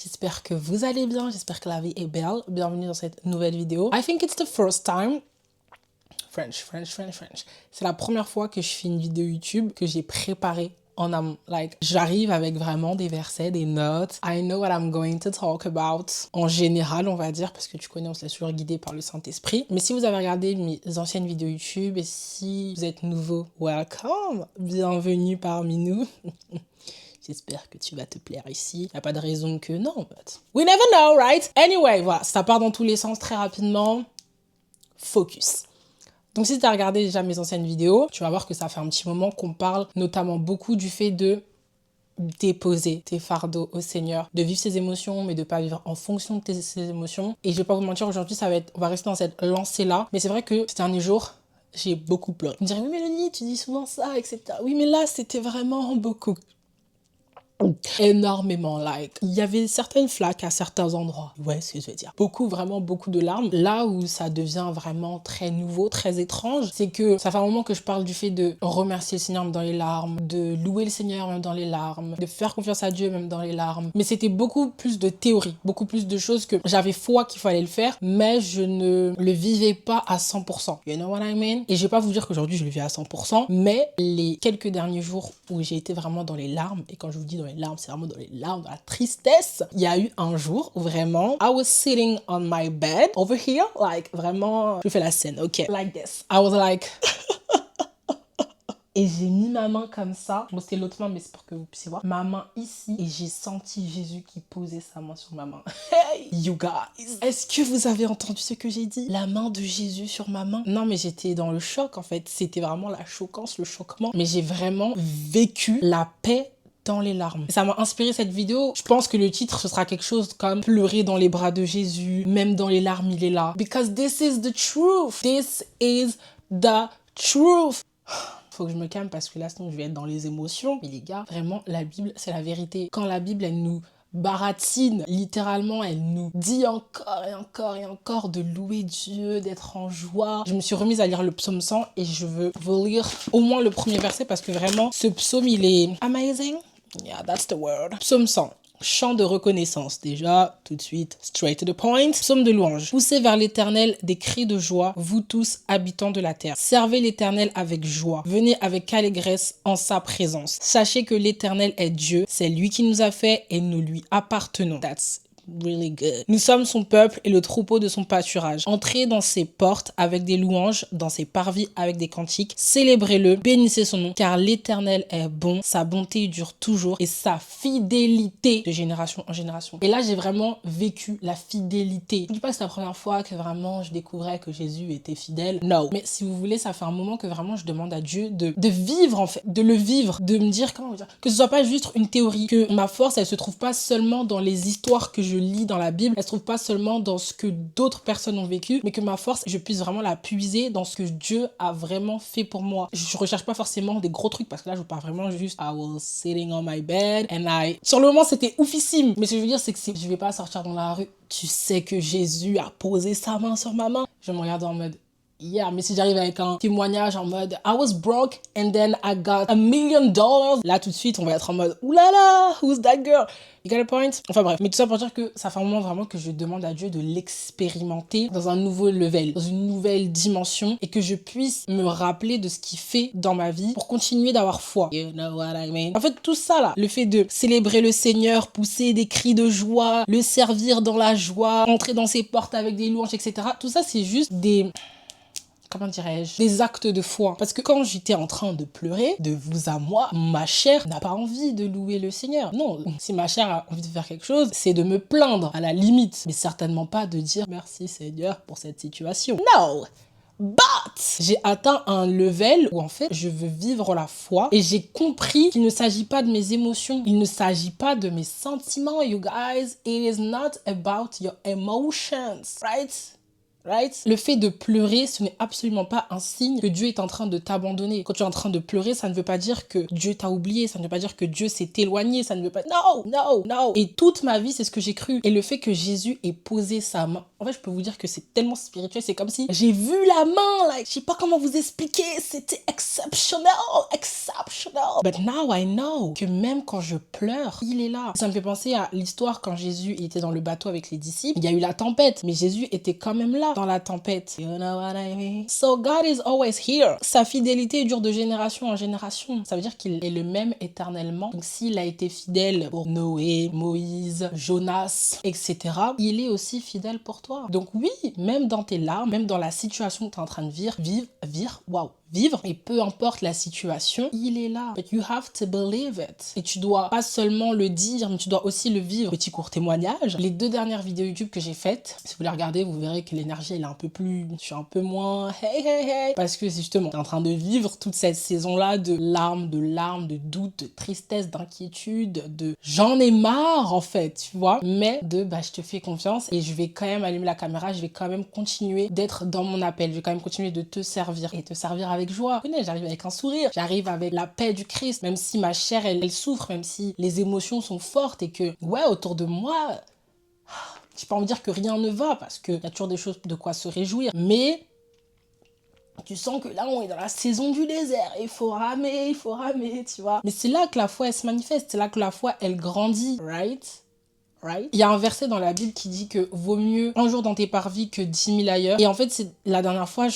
J'espère que vous allez bien, j'espère que la vie est belle. Bienvenue dans cette nouvelle vidéo. I think it's the first time. French. C'est la première fois que je fais une vidéo YouTube que j'ai préparée en amont. J'arrive avec vraiment des versets, des notes. I know what I'm going to talk about. En général, on va dire, parce que tu connais, on se laisse toujours guider par le Saint-Esprit. Mais si vous avez regardé mes anciennes vidéos YouTube et si vous êtes nouveau, welcome! Bienvenue parmi nous. J'espère que tu vas te plaire ici. Il n'y a pas de raison que non, but we never know, right? Anyway, voilà, ça part dans tous les sens très rapidement. Focus. Donc si tu as regardé déjà mes anciennes vidéos, tu vas voir que ça fait un petit moment qu'on parle notamment beaucoup du fait de déposer tes fardeaux au Seigneur, de vivre ses émotions, mais de pas vivre en fonction de ses émotions. Et je vais pas vous mentir, aujourd'hui, on va rester dans cette lancée-là. Mais c'est vrai que ces derniers jours, j'ai beaucoup pleuré. Vous me direz, oui Mélanie, tu dis souvent ça, etc. Oui, mais là, c'était vraiment beaucoup. Énormément, il y avait certaines flaques à certains endroits. Ouais, ce que je veux dire. Vraiment beaucoup de larmes. Là où ça devient vraiment très nouveau, très étrange, c'est que ça fait un moment que je parle du fait de remercier le Seigneur même dans les larmes, de louer le Seigneur même dans les larmes, de faire confiance à Dieu même dans les larmes. Mais c'était beaucoup plus de théorie, beaucoup plus de choses que j'avais foi qu'il fallait le faire, mais je ne le vivais pas à 100%. You know what I mean? Et je vais pas vous dire qu'aujourd'hui je le vis à 100%, mais les quelques derniers jours où j'ai été vraiment dans les larmes, et quand je vous dis dans les larmes, c'est vraiment dans les larmes, dans la tristesse. Il y a eu un jour où vraiment, I was sitting on my bed over here, vraiment, je fais la scène, ok, like this. I was like, et j'ai mis ma main comme ça. Bon, c'était l'autre main, mais c'est pour que vous puissiez voir. Ma main ici, et j'ai senti Jésus qui posait sa main sur ma main. Hey, you guys! Est-ce que vous avez entendu ce que j'ai dit? La main de Jésus sur ma main? Non, mais j'étais dans le choc, en fait. C'était vraiment la choquance, le choquement. Mais j'ai vraiment vécu la paix dans les larmes. Ça m'a inspiré cette vidéo. Je pense que le titre, ce sera quelque chose comme pleurer dans les bras de Jésus, même dans les larmes, il est là. Because this is the truth. This is the truth. Faut que je me calme parce que là, sinon, je vais être dans les émotions. Mais les gars, vraiment, la Bible, c'est la vérité. Quand la Bible, elle nous baratine, littéralement, elle nous dit encore et encore et encore de louer Dieu, d'être en joie. Je me suis remise à lire le psaume 100 et je veux vous lire au moins le premier verset parce que vraiment, ce psaume, il est amazing. Yeah, that's the word. Psaume 100. Chant de reconnaissance, déjà, tout de suite, straight to the point. Psaume de louange. Poussez vers l'Éternel des cris de joie, vous tous, habitants de la terre. Servez l'Éternel avec joie. Venez avec allégresse en sa présence. Sachez que l'Éternel est Dieu, c'est lui qui nous a fait et nous lui appartenons. That's really good. Nous sommes son peuple et le troupeau de son pâturage. Entrez dans ses portes avec des louanges, dans ses parvis avec des cantiques. Célébrez-le, bénissez son nom, car l'Éternel est bon, sa bonté dure toujours et sa fidélité de génération en génération. Et là, j'ai vraiment vécu la fidélité. Je ne dis pas que c'est la première fois que vraiment je découvrais que Jésus était fidèle. No. Mais si vous voulez, ça fait un moment que vraiment je demande à Dieu de vivre en fait, de le vivre, de me dire, comment dire, que ce soit pas juste une théorie, que ma force, elle se trouve pas seulement dans les histoires que je lis dans la Bible, elle se trouve pas seulement dans ce que d'autres personnes ont vécu, mais que ma force, je puisse vraiment la puiser dans ce que Dieu a vraiment fait pour moi. Je recherche pas forcément des gros trucs parce que là, je parle vraiment juste I was sitting on my bed and sur le moment, c'était oufissime. Mais ce que je veux dire, c'est que je vais pas sortir dans la rue. Tu sais que Jésus a posé sa main sur ma main. Je me regarde en mode yeah, mais si j'arrive avec un témoignage en mode I was broke and then I got $1 million, là tout de suite on va être en mode oulala, who's that girl? You got a point? Enfin bref, mais tout ça pour dire que ça fait un moment vraiment que je demande à Dieu de l'expérimenter dans un nouveau level, dans une nouvelle dimension et que je puisse me rappeler de ce qu'il fait dans ma vie pour continuer d'avoir foi. You know what I mean? En fait tout ça là, le fait de célébrer le Seigneur, pousser des cris de joie, le servir dans la joie, entrer dans ses portes avec des louanges, etc. Tout ça c'est juste comment dirais-je, des actes de foi. Parce que quand j'étais en train de pleurer, de vous à moi, ma chair n'a pas envie de louer le Seigneur. Non, si ma chair a envie de faire quelque chose, c'est de me plaindre à la limite, mais certainement pas de dire merci Seigneur pour cette situation. No! But j'ai atteint un level où en fait je veux vivre la foi et j'ai compris qu'il ne s'agit pas de mes émotions, il ne s'agit pas de mes sentiments, you guys. It is not about your emotions, right? Le fait de pleurer, ce n'est absolument pas un signe que Dieu est en train de t'abandonner. Quand tu es en train de pleurer, ça ne veut pas dire que Dieu t'a oublié, ça ne veut pas dire que Dieu s'est éloigné, ça ne veut pas... Non. Et toute ma vie, c'est ce que j'ai cru. Et le fait que Jésus ait posé sa main En fait, je peux vous dire que c'est tellement spirituel, c'est comme si j'ai vu la main, like, je sais pas comment vous expliquer, c'était exceptionnel, exceptional. But now I know que même quand je pleure, il est là. Ça me fait penser à l'histoire quand Jésus était dans le bateau avec les disciples. Il y a eu la tempête, mais Jésus était quand même là dans la tempête. You know what I mean? So God is always here. Sa fidélité dure de génération en génération. Ça veut dire qu'il est le même éternellement. Donc s'il a été fidèle pour Noé, Moïse, Jonas, etc., il est aussi fidèle pour toi. Donc oui, même dans tes larmes, même dans la situation que tu es en train de vivre, et peu importe la situation, il est là. But you have to believe it. Et tu dois pas seulement le dire, mais tu dois aussi le vivre. Petit court témoignage. Les 2 dernières vidéos YouTube que j'ai faites, si vous les regardez, vous verrez que l'énergie, elle est un peu plus... Je suis un peu moins... Hey. Parce que c'est justement, t'es en train de vivre toute cette saison-là de larmes, de doutes, de tristesse, d'inquiétude, de... J'en ai marre, en fait, tu vois. Mais je te fais confiance et je vais quand même allumer la caméra, je vais quand même continuer d'être dans mon appel. Je vais quand même continuer de te servir et te servir avec joie. J'arrive avec un sourire, j'arrive avec la paix du Christ, même si ma chair elle souffre, même si les émotions sont fortes et que autour de moi, j'ai pas envie de dire que rien ne va parce qu'il y a toujours des choses de quoi se réjouir, mais tu sens que là on est dans la saison du désert, il faut ramer, tu vois. Mais c'est là que la foi elle se manifeste, c'est là que la foi elle grandit, right? Il y a un verset dans la Bible qui dit que vaut mieux un jour dans tes parvis que 10 000 ailleurs. Et en fait, c'est la dernière fois,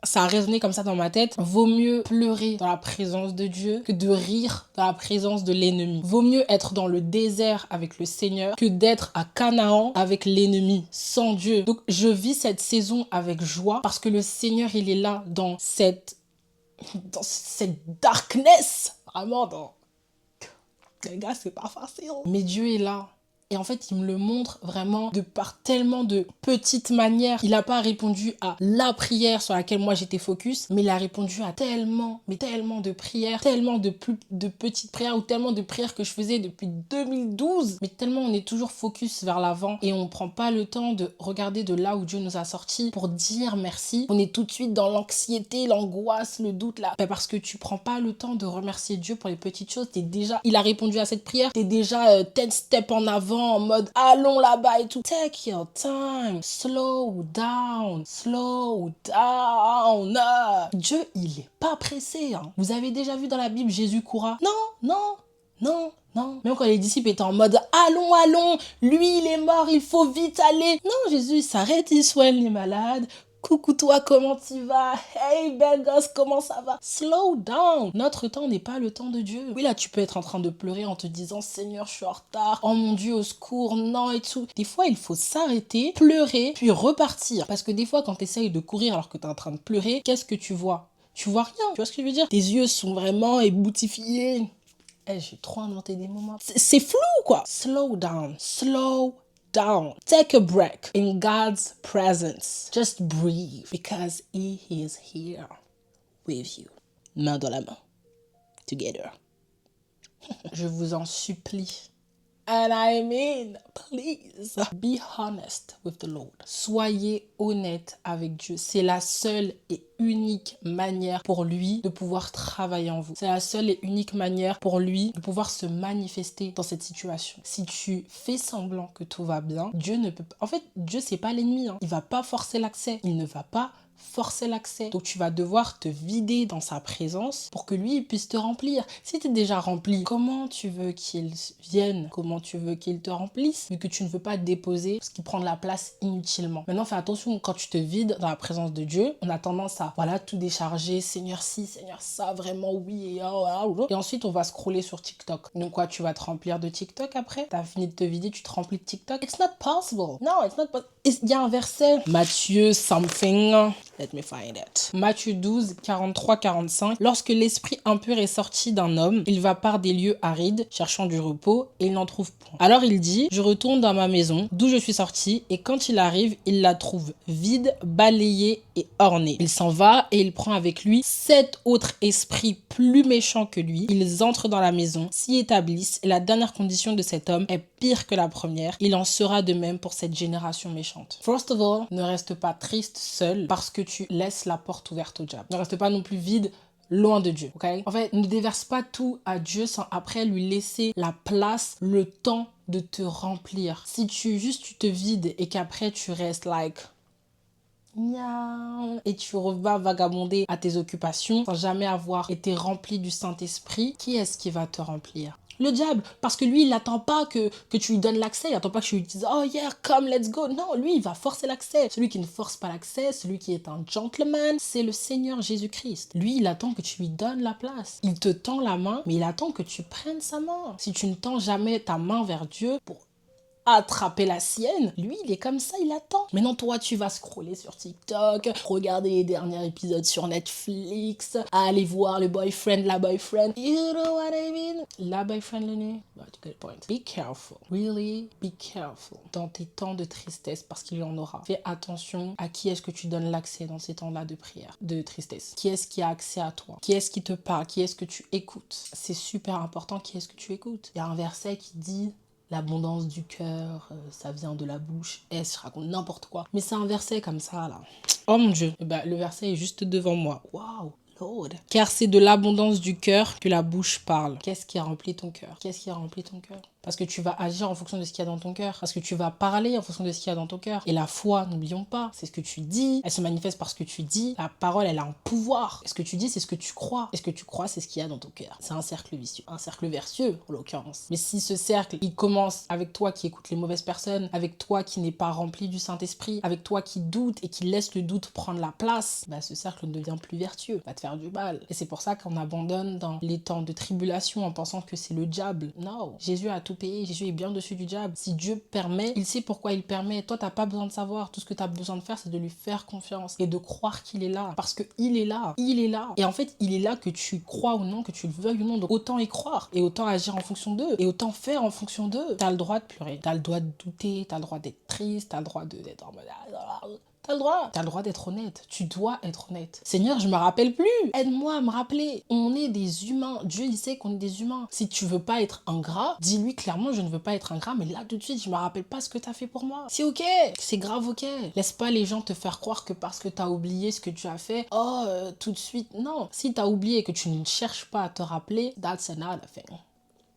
ça a résonné comme ça dans ma tête. Vaut mieux pleurer dans la présence de Dieu que de rire dans la présence de l'ennemi. Vaut mieux être dans le désert avec le Seigneur que d'être à Canaan avec l'ennemi, sans Dieu. Donc je vis cette saison avec joie parce que le Seigneur, il est là dans cette darkness. Vraiment, les gars, c'est pas facile. Mais Dieu est là. Et en fait, il me le montre vraiment de par tellement de petites manières. Il n'a pas répondu à la prière sur laquelle moi j'étais focus, mais il a répondu à tellement de prières, tellement de petites prières ou tellement de prières que je faisais depuis 2012. Mais tellement on est toujours focus vers l'avant et on prend pas le temps de regarder de là où Dieu nous a sortis pour dire merci. On est tout de suite dans l'anxiété, l'angoisse, le doute là. Parce que tu prends pas le temps de remercier Dieu pour les petites choses. Il a répondu à cette prière, t'es déjà 10 steps en avant, en mode allons là-bas et tout. Take your time, slow down. Dieu, il est pas pressé. Vous avez déjà vu dans la Bible Jésus coura? Non. Même quand les disciples étaient en mode allons, lui il est mort, il faut vite aller. Non, Jésus il s'arrête, il soigne les malades. Coucou toi, comment tu vas? Hey belle gosse, comment ça va? Slow down. Notre temps n'est pas le temps de Dieu. Oui, là, tu peux être en train de pleurer en te disant Seigneur, je suis en retard. Oh mon Dieu, au secours, non et tout. Des fois, il faut s'arrêter, pleurer, puis repartir. Parce que des fois, quand tu essayes de courir alors que tu es en train de pleurer, qu'est-ce que tu vois? Tu vois rien. Tu vois ce que je veux dire? Tes yeux sont vraiment éboutifillés. J'ai trop inventé des moments. C'est flou, quoi. Slow down. Take a break in God's presence. Just breathe because He is here with you. Main dans la main. Together. Je vous en supplie. And I mean, please, be honest with the Lord. Soyez honnête avec Dieu. C'est la seule et unique manière pour lui de pouvoir travailler en vous. C'est la seule et unique manière pour lui de pouvoir se manifester dans cette situation. Si tu fais semblant que tout va bien, Dieu ne peut pas... En fait, Dieu, c'est pas l'ennemi. Il va pas forcer l'accès. Il ne va pas forcer l'accès. Donc tu vas devoir te vider dans sa présence pour que lui il puisse te remplir. Si tu es déjà rempli, comment tu veux qu'il vienne? Comment tu veux qu'il te remplisse? Vu que tu ne veux pas déposer ce qui prend de la place inutilement. Maintenant, fais attention, quand tu te vides dans la présence de Dieu, on a tendance à tout décharger, Seigneur ci, Seigneur ça, vraiment oui. Et ensuite, on va scroller sur TikTok. Donc quoi, tu vas te remplir de TikTok après? T'as fini de te vider, tu te remplis de TikTok? It's not possible. No, it's not possible. Il y a un verset, Matthieu something, let me find it. Matthieu 12, 43-45. Lorsque l'esprit impur est sorti d'un homme, il va par des lieux arides, cherchant du repos, et il n'en trouve point. Alors il dit, je retourne dans ma maison, d'où je suis sorti, et quand il arrive, il la trouve vide, balayée et ornée. Il s'en va et il prend avec lui 7 autres esprits plus méchants que lui. Ils entrent dans la maison, s'y établissent, et la dernière condition de cet homme est pire que la première. Il en sera de même pour cette génération méchante. First of all, ne reste pas triste seul parce que tu laisses la porte ouverte au diable. Ne reste pas non plus vide loin de Dieu, ok? En fait, ne déverse pas tout à Dieu sans après lui laisser la place, le temps de te remplir. Si tu te vides et qu'après tu restes like... Miaou. Et tu vas vagabonder à tes occupations sans jamais avoir été rempli du Saint-Esprit, qui est-ce qui va te remplir? Le diable, parce que lui, il n'attend pas que tu lui donnes l'accès, il n'attend pas que tu lui dises « Oh yeah, come, let's go ». Non, lui, il va forcer l'accès. Celui qui ne force pas l'accès, celui qui est un gentleman, c'est le Seigneur Jésus-Christ. Lui, il attend que tu lui donnes la place. Il te tend la main, mais il attend que tu prennes sa main. Si tu ne tends jamais ta main vers Dieu pour attraper la sienne, lui il est comme ça, il attend. Maintenant toi tu vas scroller sur TikTok, regarder les derniers épisodes sur Netflix, aller voir le boyfriend, la boyfriend, you know what I mean, la boyfriend le nez, but you get the point. Be careful, really be careful dans tes temps de tristesse, parce qu'il y en aura. Fais attention à qui est-ce que tu donnes l'accès dans ces temps-là de prière, de tristesse. Qui est-ce qui a accès à toi? Qui est-ce qui te parle? Qui est-ce que tu écoutes? C'est super important, qui est-ce que tu écoutes? Il y a un verset qui dit: l'abondance du cœur, ça vient de la bouche. Je raconte n'importe quoi. Mais c'est un verset comme ça, là. Oh mon Dieu. Et le verset est juste devant moi. Waouh, Lord. Car c'est de l'abondance du cœur que la bouche parle. Qu'est-ce qui remplit ton cœur? Qu'est-ce qui remplit ton cœur? Parce que tu vas agir en fonction de ce qu'il y a dans ton cœur. Parce que tu vas parler en fonction de ce qu'il y a dans ton cœur. Et la foi, n'oublions pas, c'est ce que tu dis. Elle se manifeste par ce que tu dis. La parole, elle a un pouvoir. Et ce que tu dis, c'est ce que tu crois. Et ce que tu crois, c'est ce qu'il y a dans ton cœur. C'est un cercle vicieux. Un cercle vertueux, en l'occurrence. Mais si ce cercle, il commence avec toi qui écoute les mauvaises personnes, avec toi qui n'est pas rempli du Saint-Esprit, avec toi qui doute et qui laisse le doute prendre la place, ce cercle ne devient plus vertueux. Va te faire du mal. Et c'est pour ça qu'on abandonne dans les temps de tribulation en pensant que c'est le diable. Non. Jésus a tout payé, Jésus est bien dessus du diable. Si Dieu permet, il sait pourquoi il permet. Toi, t'as pas besoin de savoir. Tout ce que t'as besoin de faire, c'est de lui faire confiance et de croire qu'il est là. Parce que il est là. Il est là. Et en fait, il est là, que tu crois ou non, que tu le veuilles ou non. Donc autant y croire et autant agir en fonction d'eux et autant faire en fonction d'eux. T'as le droit de pleurer, t'as le droit de douter, t'as le droit d'être triste, t'as le droit d'être en mode... T'as le droit d'être honnête. Tu dois être honnête. Seigneur, je me rappelle plus. Aide-moi à me rappeler. On est des humains. Dieu, il sait qu'on est des humains. Si tu veux pas être ingrat, dis-lui clairement, je ne veux pas être ingrat, mais là, tout de suite, je me rappelle pas ce que t'as fait pour moi. C'est ok. C'est grave ok. Laisse pas les gens te faire croire que parce que t'as oublié ce que tu as fait, tout de suite. Non. Si t'as oublié et que tu ne cherches pas à te rappeler, that's another thing.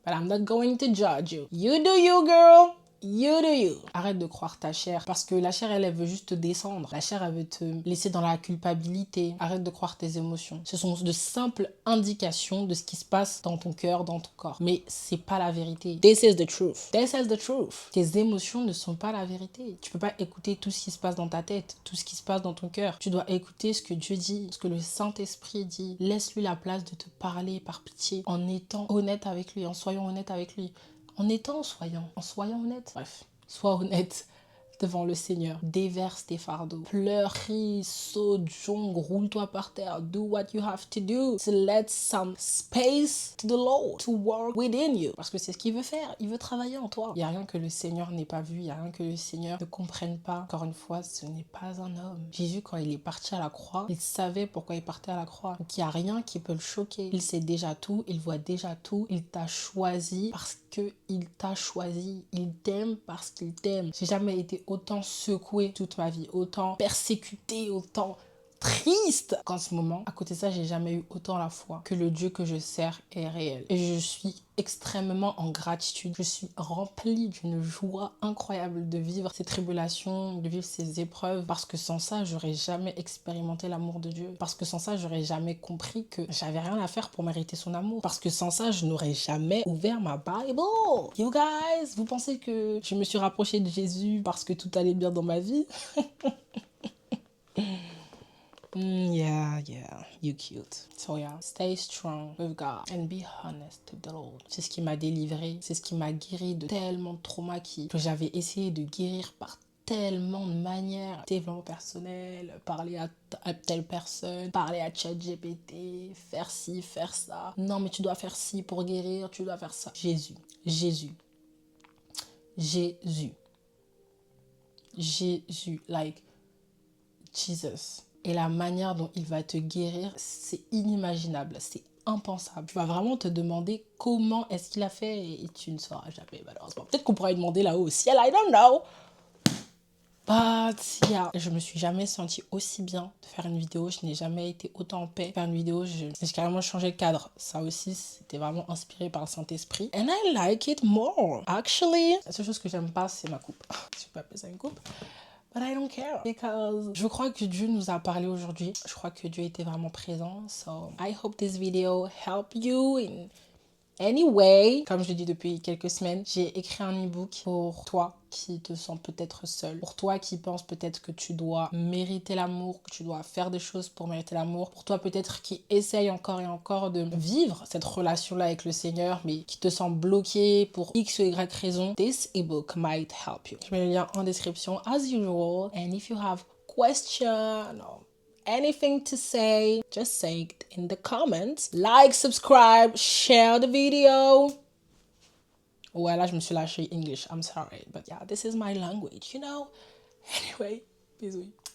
But I'm not going to judge you. You do you, girl. You do you. Arrête de croire ta chair, parce que la chair, elle veut juste te descendre. La chair, elle veut te laisser dans la culpabilité. Arrête de croire tes émotions. Ce sont de simples indications de ce qui se passe dans ton cœur, dans ton corps. Mais c'est pas la vérité. This is the truth. This is the truth. Tes émotions ne sont pas la vérité. Tu peux pas écouter tout ce qui se passe dans ta tête, tout ce qui se passe dans ton cœur. Tu dois écouter ce que Dieu dit, ce que le Saint-Esprit dit. Laisse-lui la place de te parler par pitié, en étant honnête avec lui, en soyant honnête avec lui. En soyant honnête. Bref, sois honnête devant le Seigneur. Déverse tes fardeaux. Pleure, crie, saute, jongle, roule-toi par terre. Do what you have to do to let some space to the Lord to work within you. Parce que c'est ce qu'il veut faire. Il veut travailler en toi. Il n'y a rien que le Seigneur n'ait pas vu. Il n'y a rien que le Seigneur ne comprenne pas. Encore une fois, ce n'est pas un homme. Jésus, quand il est parti à la croix, il savait pourquoi il partait à la croix. Donc il n'y a rien qui peut le choquer. Il sait déjà tout. Il voit déjà tout. Il t'a choisi parce qu'il t'a choisi. Il t'aime parce qu'il t'aime. J'ai jamais été autant secouée toute ma vie, autant persécutée, autant triste qu'en ce moment. À côté de ça, j'ai jamais eu autant la foi que le Dieu que je sers est réel. Et je suis extrêmement en gratitude. Je suis remplie d'une joie incroyable de vivre ces tribulations, de vivre ces épreuves, parce que sans ça, j'aurais jamais expérimenté l'amour de Dieu. Parce que sans ça, j'aurais jamais compris que j'avais rien à faire pour mériter son amour. Parce que sans ça, je n'aurais jamais ouvert ma Bible. You guys, vous pensez que je me suis rapprochée de Jésus parce que tout allait bien dans ma vie? Yeah, you cute. So yeah, stay strong with God and be honest with the Lord. C'est ce qui m'a délivré, c'est ce qui m'a guéri de tellement de traumas que j'avais essayé de guérir par tellement de manières. Développement personnel, parler à telle personne, parler à ChatGPT, faire ci, faire ça. Non, mais tu dois faire ci pour guérir, tu dois faire ça. Jésus. Like Jesus. Et la manière dont il va te guérir, c'est inimaginable, c'est impensable. Tu vas vraiment te demander comment est-ce qu'il a fait et tu ne sauras jamais malheureusement. Peut-être qu'on pourra lui demander là-haut au ciel, I don't know. But yeah, je me suis jamais sentie aussi bien de faire une vidéo. Je n'ai jamais été autant en paix de faire une vidéo. J'ai carrément changé de cadre. Ça aussi, c'était vraiment inspiré par le Saint-Esprit. And I like it more. Actually, la seule chose que j'aime pas, c'est ma coupe. Je peux appeler ça une coupe. But I don't care because je crois que Dieu nous a parlé aujourd'hui. Je crois que Dieu était vraiment présent. So I hope this video help you in anyway. Comme je l'ai dit depuis quelques semaines, j'ai écrit un e-book pour toi qui te sens peut-être seul, pour toi qui penses peut-être que tu dois mériter l'amour, que tu dois faire des choses pour mériter l'amour, pour toi peut-être qui essaye encore et encore de vivre cette relation-là avec le Seigneur, mais qui te sent bloqué pour X ou Y raison. This e-book might help you. Je mets le lien en description as usual. And if you have question or anything to say, just say it in the comments. Like, subscribe, share the video. Ouais, là, je me suis lâché English. I'm sorry. But yeah, this is my language, you know. Anyway, bisous.